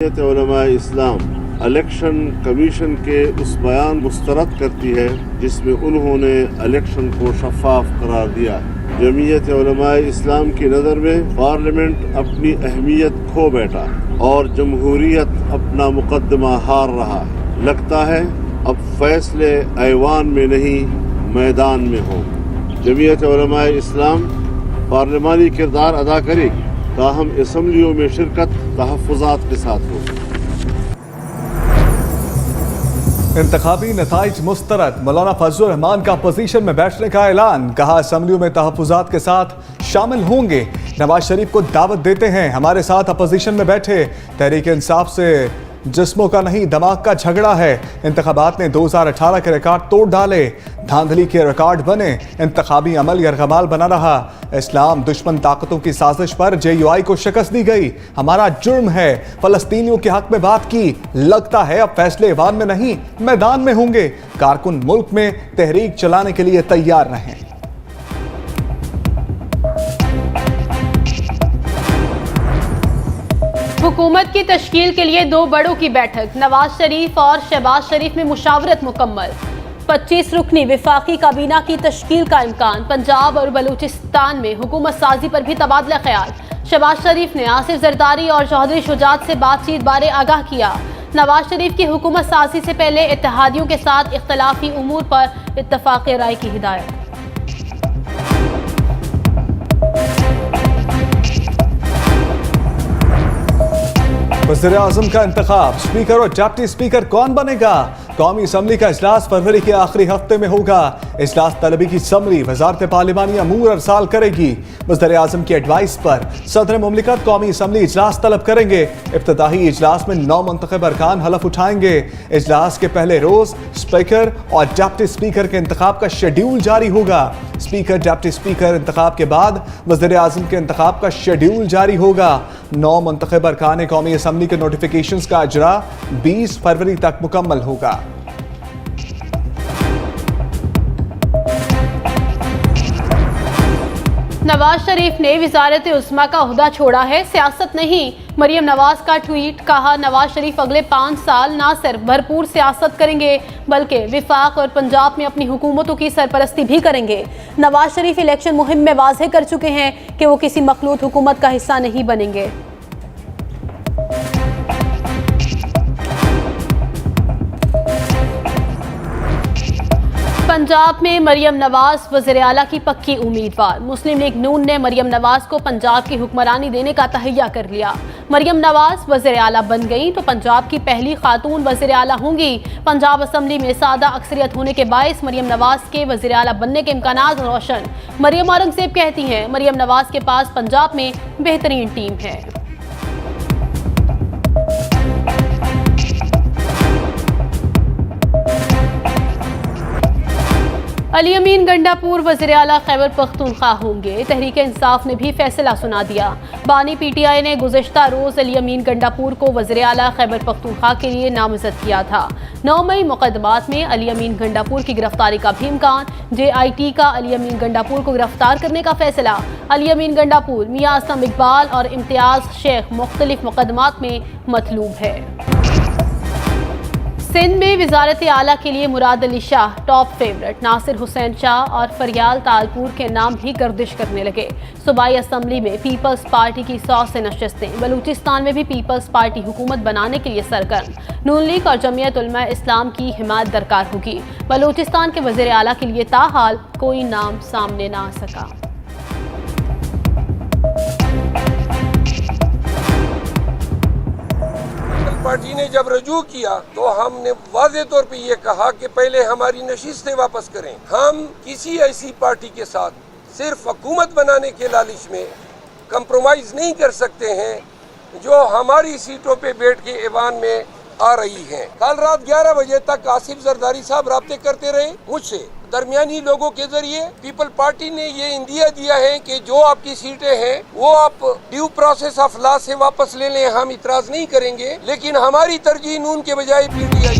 जमीयत उलमा इस्लाम election commission के उस बयान मुस्तरद करती है जिसमें उन्होंने इलेक्शन को शफाफ करार दिया। जमीयत उलमा इस्लाम की नज़र में पार्लियामेंट अपनी अहमियत खो बैठा और जमहूरियत अपना मुकदमा हार रहा। लगता है अब फैसले ऐवान में नहीं मैदान में हो। जमीयत उलमा इस्लाम पार्लिमानी किरदार अदा करेगी, ताहम असम्बलियों में शिरकत तहफ़्फ़ुज़ात के साथ हो। इंतखाबी नताइज मुस्तरद, मौलाना फजलुर रहमान का अपोजिशन में बैठने का ऐलान। कहा असम्बलियों में तहफ़्फ़ुज़ात के साथ शामिल होंगे। नवाज शरीफ को दावत देते हैं हमारे साथ अपोजिशन में बैठे। तहरीक इंसाफ से जिस्मों का नहीं दिमाग का झगड़ा है। इंतखाबात ने 2018 के रिकॉर्ड तोड़ डाले, धांधली के रिकॉर्ड बने। इंतखाबी अमल यरगमाल बना रहा। इस्लाम दुश्मन ताकतों की साजिश पर JUI को शिकस्त दी गई। हमारा जुर्म है फलस्तीनियों के हक में बात की। लगता है अब फैसले ईवान में नहीं मैदान में होंगे। कारकुन मुल्क में तहरीक चलाने के लिए तैयार रहें। हुकूमत की तश्कील के लिए दो बड़ों की बैठक। नवाज शरीफ और शहबाज शरीफ में मुशावरत मुकम्मल। 25 रुकनी विफाकी काबीना की तश्कील का इम्कान। पंजाब और बलूचिस्तान में हुकूमत साजी पर भी तबादला ख्याल। शहबाज शरीफ ने आसिफ जरदारी और चौधरी शुजात से बातचीत बारे आगाह किया। नवाज शरीफ की हुकूमत साजी से पहले इत्तेहादियों के साथ इख्तलाफी उमूर पर इत्तफाक़ राय की हिदायत। वज़ीर-ए-आज़म का इंतखाब, स्पीकर और डिप्टी स्पीकर कौन बनेगा? कौमी असम्बली का इजलास फरवरी के आखिरी हफ्ते में होगा। इजलास तलबी की समरी वजारत पार्लिमानी अमूर अरसाल करेगी। वज़ीर-ए-आज़म की एडवाइस पर सदर मुमलिकत कौमी असम्बली इजलास तलब करेंगे। इब्तिदाई इजलास में 9 मुंतखब अरकान हलफ उठाएंगे। इजलास के पहले रोज स्पीकर और डिप्टी स्पीकर के इंतखाब का शेड्यूल जारी होगा। स्पीकर डिप्टी स्पीकर इंतखाब के बाद वज़ीर-ए-आज़म के इंतखाब का शेड्यूल जारी होगा। 9 मुंतखब अरकान कौमी असम्बली के नोटिफिकेशंस का इजरा 20 फरवरी तक मुकम्मल होगा। नवाज शरीफ ने वज़ारत उस्मा का ओहदा छोड़ा है, सियासत नहीं। मरियम नवाज का ट्वीट। कहा नवाज शरीफ अगले 5 साल ना सिर्फ भरपूर सियासत करेंगे बल्कि विफाक और पंजाब में अपनी हुकूमतों की सरपरस्ती भी करेंगे। नवाज शरीफ इलेक्शन मुहिम में वाज़ेह कर चुके हैं कि वो किसी मखलूत हुकूमत का हिस्सा नहीं बनेंगे। पंजाब में मरियम नवाज वज़ीर आला की पक्की उम्मीदवार। मुस्लिम लीग नून ने मरियम नवाज को पंजाब की हुक्मरानी देने का तहैया कर लिया। मरियम नवाज वज़ीर आला बन गई तो पंजाब की पहली खातून वज़ीर आला होंगी। पंजाब असम्बली में सादा अक्सरियत होने के बायस मरियम नवाज के वज़ीर आला बनने के इम्कानात रोशन। मरियम औरंगज़ेब कहती हैं मरियम नवाज के पास पंजाब में बेहतरीन टीम है। अली अमीन गंडापुर वज़ीर आला खैबर पख्तूनख्वा होंगे। तहरीक इंसाफ ने भी फैसला सुना दिया। बानी PTI ने गुज़िश्ता रोज़ अली अमीन गंडापुर को वज़ीर आला खैबर पख्तूनख्वा के लिए नामज़द किया था। 9 मई मुकदमात में अली अमीन गंडापुर की गिरफ्तारी का भी इम्कान। JIT का अली अमीन गंडापुर को गिरफ्तार करने का फैसला। अली अमीन गंडापुर, मियां असलम इकबाल और इम्तियाज़ शेख मुख्तलिफ मुकदमात में मतलूब है। सिंध में वज़ारत आला के लिए मुराद अली शाह टॉप फेवरेट। नासिर हुसैन शाह और फरियाल तालपुर के नाम भी गर्दिश करने लगे। सूबाई असम्बली में पीपल्स पार्टी की 100 से नशस्तें। बलूचिस्तान में भी पीपल्स पार्टी हुकूमत बनाने के लिए सरगर्म। नून लीग और जमीयत उलमा इस्लाम की हिमायत दरकार होगी। बलूचिस्तान के वज़ीर आला के लिए ताहाल कोई नाम सामने ना आ सका। पार्टी ने जब रजू किया तो हमने वाज़े तौर पे ये कहा कि पहले हमारी नशिस्तें वापस करें। हम किसी ऐसी पार्टी के साथ सिर्फ हुकूमत बनाने के लालच में कंप्रोमाइज़ नहीं कर सकते हैं जो हमारी सीटों पे बैठ के ऐवान में आ रही हैं। कल रात 11 बजे तक आसिफ जरदारी साहब राब्ते करते रहे मुझसे। दरमियानी लोगों के जरिए पीपल पार्टी ने ये इंदिया दिया है कि जो आपकी सीटें हैं वो आप ड्यू प्रोसेस ऑफ लॉ से वापस ले लें, हम इतराज नहीं करेंगे, लेकिन हमारी तरजीह नून के बजाय PTI।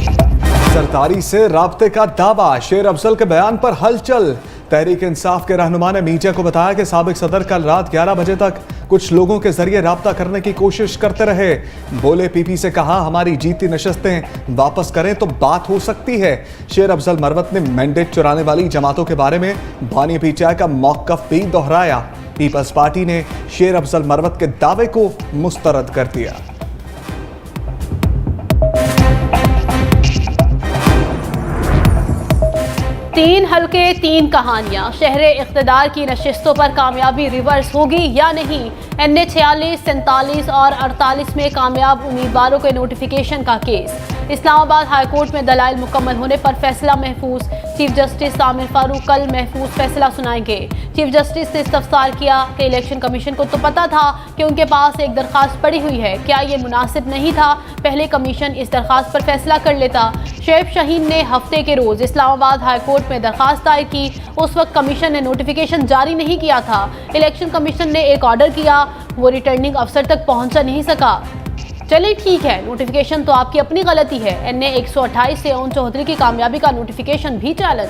सरदारी से राब्ते का दावा। शेर अफजल के बयान पर हलचल। तहरीक इंसाफ के रहनुमा ने मीडिया को बताया कि साबिक सदर कल रात 11 बजे तक कुछ लोगों के जरिए राब्ता करने की कोशिश करते रहे। बोले पीपी से कहा हमारी जीती नशस्तें वापस करें तो बात हो सकती है। शेर अफजल मरवत ने मैंडेट चुराने वाली जमातों के बारे में बानी पीटीआई का मौक़िफ़ भी दोहराया। पीपल्स पार्टी ने शेर अफजल मरवत के दावे को मुस्तरद कर दिया। तीन हल्के तीन कहानियां, शहरे इख्तिदार की नशिस्तों पर कामयाबी रिवर्स होगी या नहीं। NA 46, 47 और 48 में कामयाब उम्मीदवारों के नोटिफिकेशन का केस। इस्लामाबाद हाईकोर्ट में दलाइल मुकम्मल होने पर फैसला महफूज। चीफ जस्टिस आमिर फारूक कल महफूज फैसला सुनाएंगे। चीफ जस्टिस ने इस्तफसार किया कि इलेक्शन कमीशन को तो पता था कि उनके पास एक दरखास्त पड़ी हुई है, क्या ये मुनासिब नहीं था पहले कमीशन इस दरखास्त पर फैसला कर लेता। शेख शहीन ने हफ्ते के रोज इस्लामाबाद हाईकोर्ट में दरखास्त दायर की। उस वक्त कमीशन ने नोटिफिकेशन जारी नहीं किया था। इलेक्शन कमीशन ने एक ऑर्डर किया, वो रिटर्निंग अफसर तक पहुंचा नहीं सका। चलिए ठीक है, नोटिफिकेशन तो आपकी अपनी गलती है। NA 128 से ओन चौधरी की कामयाबी का नोटिफिकेशन भी चैलेंज।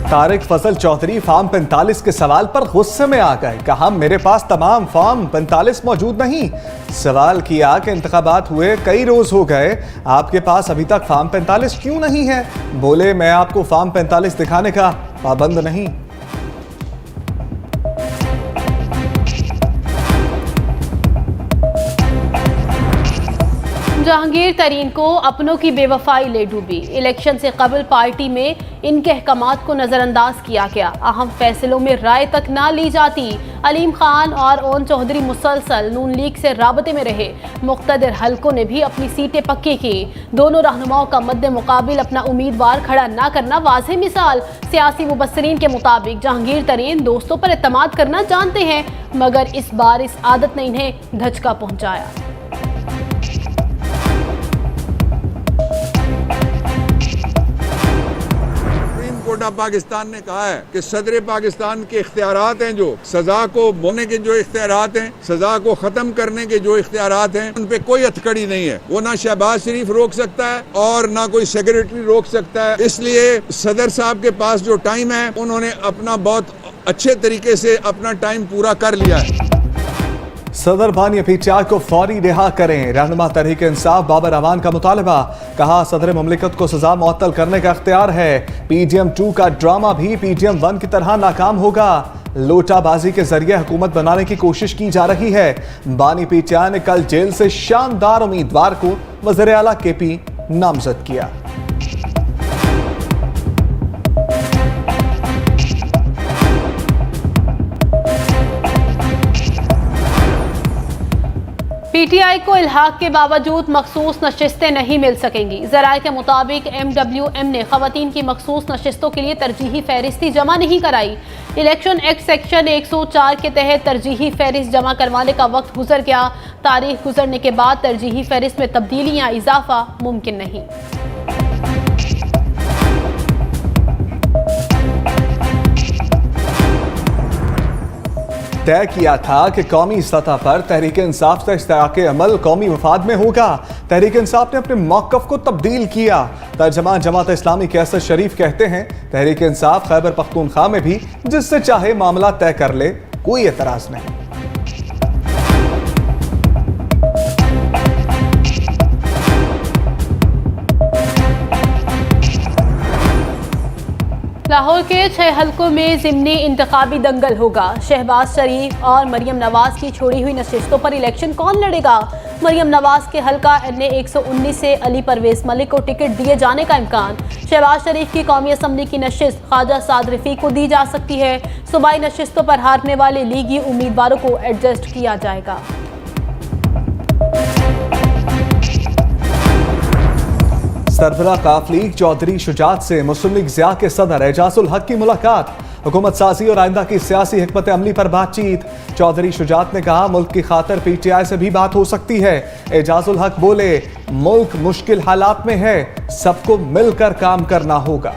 तारिक फजल चौधरी फॉर्म 45 के सवाल पर गुस्से में आ गए। कहा मेरे पास तमाम फॉर्म 45 मौजूद नहीं। सवाल किया कि इंतखाबात हुए कई रोज हो गए, आपके पास अभी तक फॉर्म 45 क्यों नहीं है। बोले मैं आपको फॉर्म 45 दिखाने का पाबंद नहीं। जहांगीर तरीन को अपनों की बेवफाई ले डूबी। इलेक्शन से कबल पार्टी में इनके अहकामात को नज़रअंदाज किया गया, अहम फैसलों में राय तक ना ली जाती। अलीम खान और ओन चौधरी मुसलसल नून लीग से राबते में रहे। मुख्तदिर हलकों ने भी अपनी सीटें पक्की की। दोनों रहनुमाओं का मद्दे मुकाबिल अपना उम्मीदवार खड़ा ना करना वाज़ेह मिसाल। सियासी मुबस्सिरीन के मुताबिक जहांगीर तरीन दोस्तों पर एतमाद करना जानते हैं, मगर इस बार इस आदत ने इन्हें धचका पहुंचाया। पाकिस्तान ने कहा है कि सदर पाकिस्तान के इख्तियारात हैं, जो सजा को मोड़ने के जो इख्तियारात हैं, सजा को खत्म करने के जो इख्तियारात हैं, उन पे कोई हथकड़ी नहीं है। वो ना शहबाज शरीफ रोक सकता है और ना कोई सेक्रेटरी रोक सकता है। इसलिए सदर साहब के पास जो टाइम है, उन्होंने अपना बहुत अच्छे तरीके से अपना टाइम पूरा कर लिया है। सदर बानी पीटीआई को फौरी रिहा करें, रहनुमा तहरीक इंसाफ बाबर अवान का मुतालबा। कहा सदर मुमलिकत को सजा मुअत्तल करने का इख्तियार है। PDM 2 का ड्रामा भी PDM 1 की तरह नाकाम होगा। लोटाबाजी के जरिए हुकूमत बनाने की कोशिश की जा रही है। बानी पीटीआई ने कल जेल से शानदार उम्मीदवार को वज़ीर आला KP नामजद किया। PTI को इल्हाक के बावजूद मखसूस नशिस्तें नहीं मिल सकेंगी। ज़राए के मुताबिक MWM ने ख़वातीन की मखसूस नशिस्तों के लिए तरजीही फहरिस्ती जमा नहीं कराई। इलेक्शन एक्ट सेक्शन 104 के तहत तरजीही फहरिस्त जमा करवाने का वक्त गुजर गया। तारीख गुजरने के बाद तरजीही फहरिस्त में तब्दीली या इजाफा मुमकिन नहीं। तय किया था कि कौमी सतह पर तहरीक इंसाफ से इश्तिराक अमल कौमी मफाद में होगा। तहरीक इंसाफ ने अपने मौक़िफ़ को तब्दील किया। तर्जमान जमात इस्लामी के असद शरीफ कहते हैं तहरीक इंसाफ खैबर पख्तूनख्वा में भी जिससे चाहे मामला तय कर ले, कोई एतराज़ नहीं। लाहौर के 6 हलकों में ज़िमनी इंतखाबी दंगल होगा। शहबाज शरीफ और मरियम नवाज की छोड़ी हुई नशिस्तों पर इलेक्शन कौन लड़ेगा। मरियम नवाज के हलका NA 119 से अली परवेज मलिक को टिकट दिए जाने का इम्कान। शहबाज शरीफ की कौमी असम्बली की नशिस्त ख्वाजा साद रफ़ीक को दी जा सकती है। सूबाई नशिस्तों पर हारने वाले लीगी उम्मीदवारों को एडजस्ट किया जाएगा। सरबराह काफ लीग चौधरी शुजात से मुस्लिम लीग ज़िया के सदर एजाजुल हक की मुलाकात। हुकूमत साजी और आइंदा की सियासी हिकमत अमली पर बातचीत। चौधरी शुजात ने कहा मुल्क की खातिर PTI से भी बात हो सकती है। एजाजुल हक बोले मुल्क मुश्किल हालात में है, सबको मिलकर काम करना होगा।